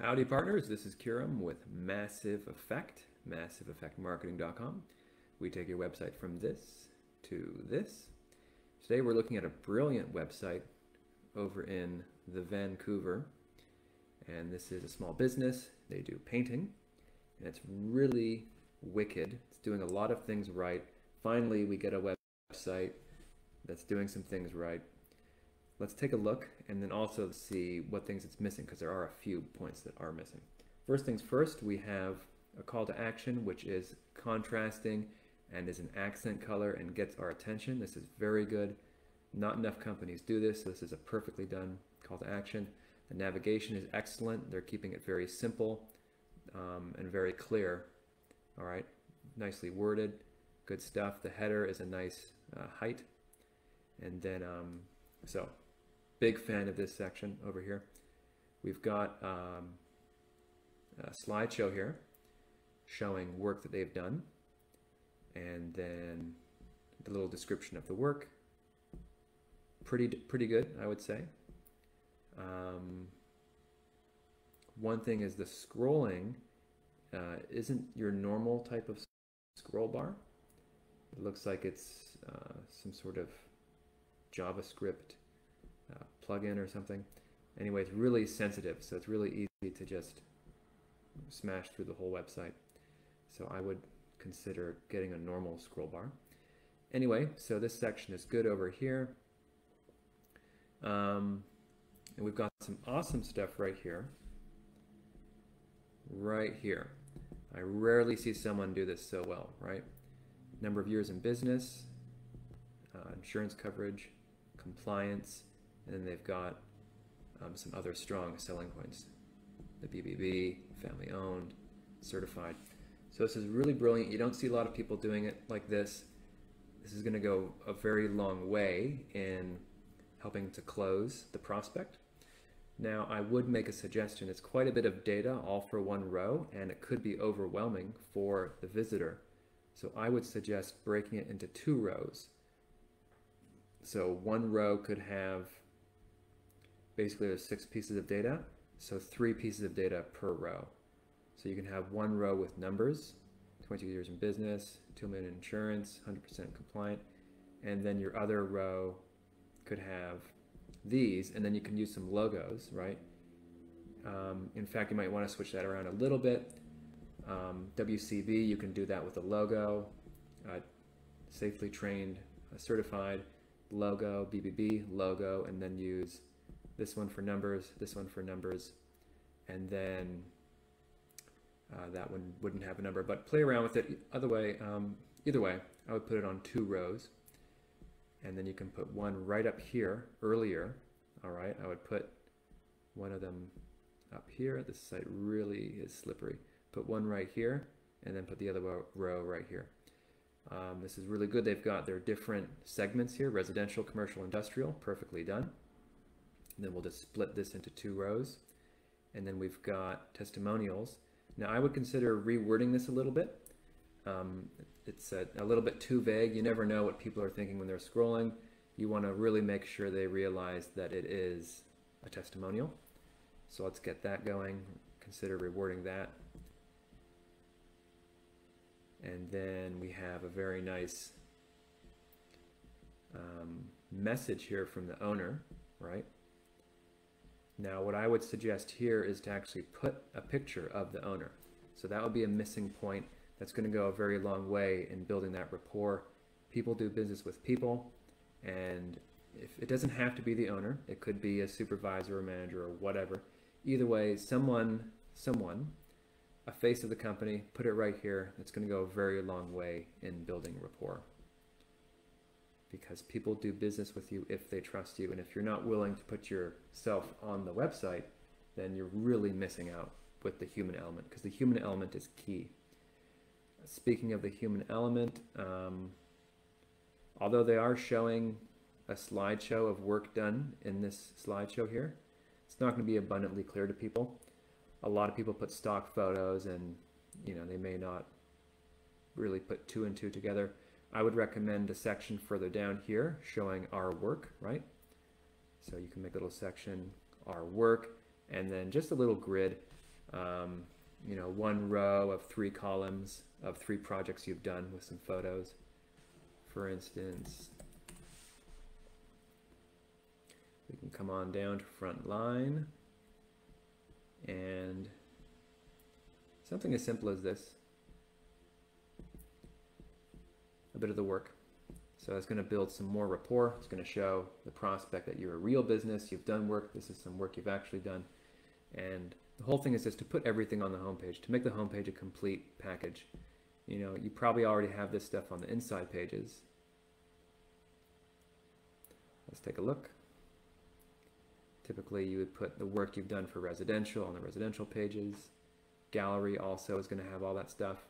Howdy partners, this is Kiram with Massive Effect, massiveeffectmarketing.com. We take your website from this to this. Today we're looking at a brilliant website over in the Vancouver, and this is a small business. They do painting, and it's really wicked. It's doing a lot of things right. Finally, we get a website that's doing some things right. Let's take a look and then also see what things it's missing, because there are a few points that are missing. First things first, we have a call to action, which is contrasting and is an accent color and gets our attention. This is very good. Not enough companies do this, so this is a perfectly done call to action. The navigation is excellent. They're keeping it very simple and very clear. All right, nicely worded, good stuff. The header is a nice height. And then, so big fan of this section over here. We've got a slideshow here showing work that they've done, and then the little description of the work. Pretty good, I would say. One thing is the scrolling isn't your normal type of scroll bar. It looks like it's some sort of JavaScript plugin or something. Anyway, it's really sensitive, so it's really easy to just smash through the whole website. So I would consider getting a normal scroll bar. Anyway, so this section is good over here. And we've got some awesome stuff right here. Right here. I rarely see someone do this so well, right? Number of years in business, insurance coverage, compliance, and then they've got some other strong selling points. The BBB, family owned, certified. So this is really brilliant. You don't see a lot of people doing it like this. This is going to go a very long way in helping to close the prospect. Now, I would make a suggestion. It's quite a bit of data all for one row, and it could be overwhelming for the visitor. So I would suggest breaking it into 2 rows. So one row could have, basically there's 6 pieces of data, so 3 pieces of data per row. So you can have one row with numbers, 22 years in business, 2 million in insurance, 100% compliant, and then your other row could have these, and then you can use some logos, right? In fact, you might want to switch that around a little bit. WCB, you can do that with a logo, safely trained, certified, logo, BBB, logo, and then use this one for numbers, this one for numbers, and then that one wouldn't have a number, but play around with it. Either way, I would put it on 2 rows, and then you can put one right up here earlier. All right, I would put one of them up here. This site really is slippery. Put one right here, and then put the other row right here. This is really good. They've got their different segments here: residential, commercial, industrial. Perfectly done. And then we'll just split this into 2 rows. And then we've got testimonials. Now I would consider rewording this a little bit. It's a little bit too vague. You never know what people are thinking when they're scrolling. You want to really make sure they realize that it is a testimonial. So let's get that going. Consider rewording that. And then we have a very nice message here from the owner, right? Now what I would suggest here is to actually put a picture of the owner. So that would be a missing point. That's going to go a very long way in building that rapport. People do business with people, and if it doesn't have to be the owner, it could be a supervisor or manager or whatever. Either way, someone, a face of the company, put it right here. It's going to go a very long way in building rapport, because people do business with you if they trust you, and if you're not willing to put yourself on the website, then you're really missing out with the human element, because the human element is key. Speaking of the human element, although they are showing a slideshow of work done in this slideshow here, it's not going to be abundantly clear to people. A lot of people put stock photos, and they may not really put 2 and 2 together. I would recommend a section further down here showing our work, right? So you can make a little section, our work, and then just a little grid. You know, one row of 3 columns of 3 projects you've done with some photos. For instance, we can come on down to front line, and something as simple as this, a bit of the work. So it's going to build some more rapport. It's going to show the prospect that you're a real business, you've done work, this is some work you've actually done. And the whole thing is just to put everything on the homepage, to make the homepage a complete package. You know, you probably already have this stuff on the inside pages. Let's take a look. Typically you would put the work you've done for residential on the residential pages. Gallery also is going to have all that stuff.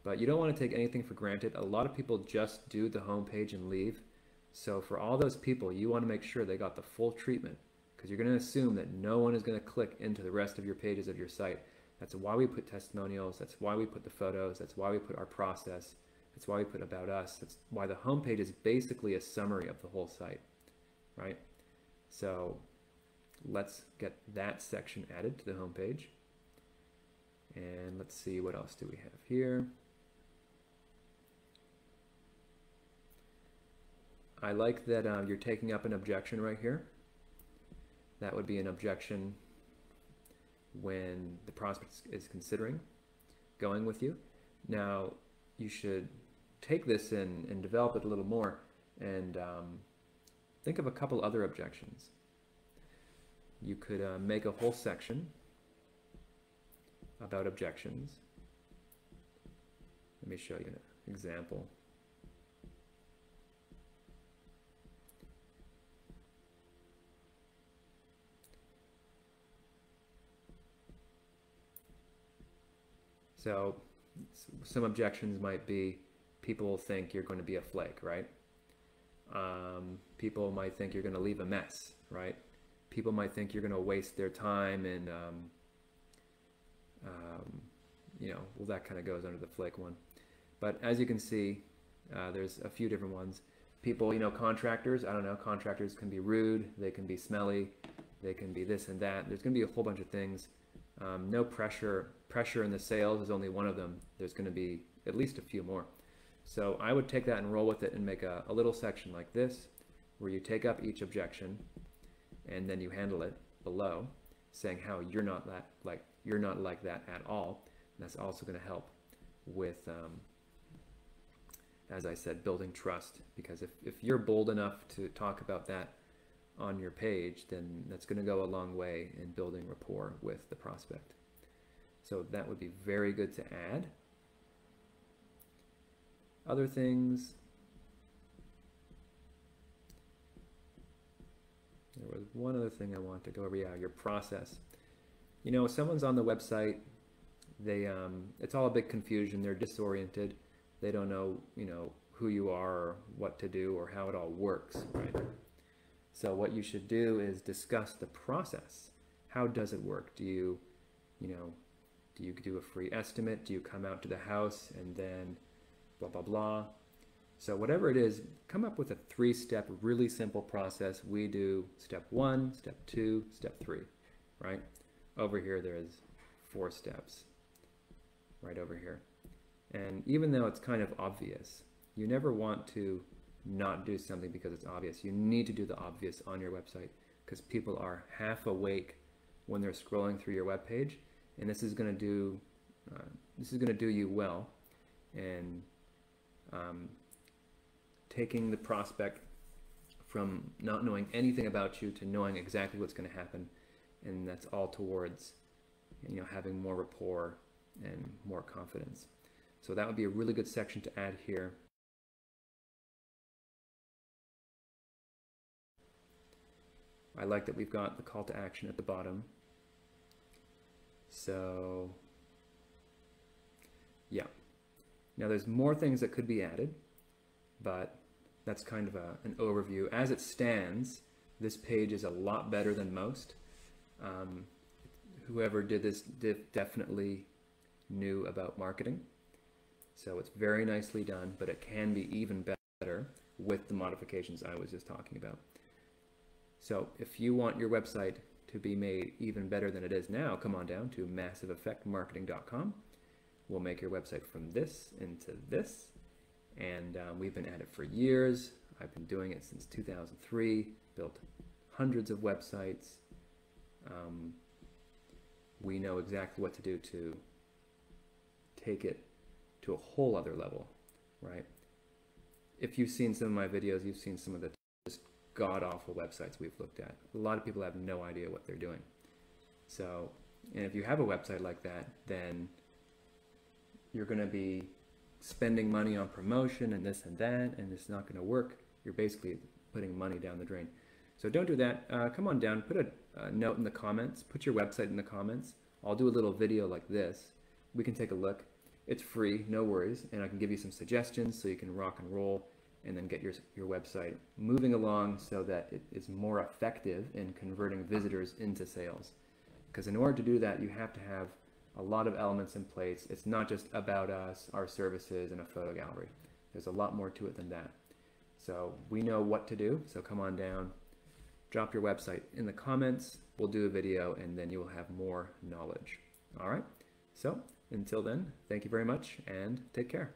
But you don't want to take anything for granted. A lot of people just do the homepage and leave. So for all those people, you want to make sure they got the full treatment, because you're going to assume that no one is going to click into the rest of your pages of your site. That's why we put testimonials. That's why we put the photos. That's why we put our process. That's why we put about us. That's why the homepage is basically a summary of the whole site, right? So let's get that section added to the homepage. And let's see, what else do we have here? I like that you're taking up an objection right here. That would be an objection when the prospect is considering going with you. Now, you should take this and develop it a little more, and think of a couple other objections. You could make a whole section about objections. Let me show you an example. So some objections might be, people think you're going to be a flake, right? People might think you're going to leave a mess, right? People might think you're going to waste their time, and you know, well, that kind of goes under the flake one. But as you can see, there's a few different ones. People, you know, contractors, I don't know, contractors can be rude, they can be smelly, they can be this and that. There's going to be a whole bunch of things. No pressure in the sales is only one of them. There's going to be at least a few more. So I would take that and roll with it and make a little section like this, where you take up each objection and then you handle it below, saying how you're not like that at all. And that's also going to help with, as I said, building trust. Because if you're bold enough to talk about that on your page, then that's going to go a long way in building rapport with the prospect. So that would be very good to add. Other things, there was one other thing I want to go over. Yeah, your process. You know, if someone's on the website, they it's all a big confusion. They're disoriented. They don't know, you know, who you are or what to do or how it all works, right? So what you should do is discuss the process. How does it work? Do you do a free estimate? Do you come out to the house and then blah, blah, blah? So whatever it is, come up with a 3-step, really simple process. We do step 1, step 2, step 3, right? Over here, there's 4 steps, right over here. And even though it's kind of obvious, you never want to not do something because it's obvious. You need to do the obvious on your website, because people are half awake when they're scrolling through your web page, and this is going to do you well. And taking the prospect from not knowing anything about you to knowing exactly what's going to happen, and that's all towards, you know, having more rapport and more confidence. So that would be a really good section to add here. I like that we've got the call to action at the bottom. So yeah. Now there's more things that could be added, but that's kind of an overview. As it stands, this page is a lot better than most. Whoever did this definitely knew about marketing. So it's very nicely done, but it can be even better with the modifications I was just talking about. So if you want your website to be made even better than it is now, come on down to massiveeffectmarketing.com. We'll make your website from this into this. And we've been at it for years. I've been doing it since 2003, built hundreds of websites. We know exactly what to do to take it to a whole other level, right? If you've seen some of my videos, you've seen some of the just god-awful websites we've looked at. A lot of people have no idea what they're doing. So, and if you have a website like that, then you're going to be spending money on promotion and this and that, and it's not going to work. You're basically putting money down the drain. So don't do that. Come on down, put a note in the comments, put your website in the comments. I'll do a little video like this. We can take a look. It's free, no worries, and I can give you some suggestions so you can rock and roll and then get your website moving along so that it is more effective in converting visitors into sales. Because in order to do that, you have to have a lot of elements in place. It's not just about us, our services, and a photo gallery. There's a lot more to it than that. So we know what to do, so come on down, drop your website in the comments, we'll do a video, and then you will have more knowledge. All right, so until then, thank you very much, and take care.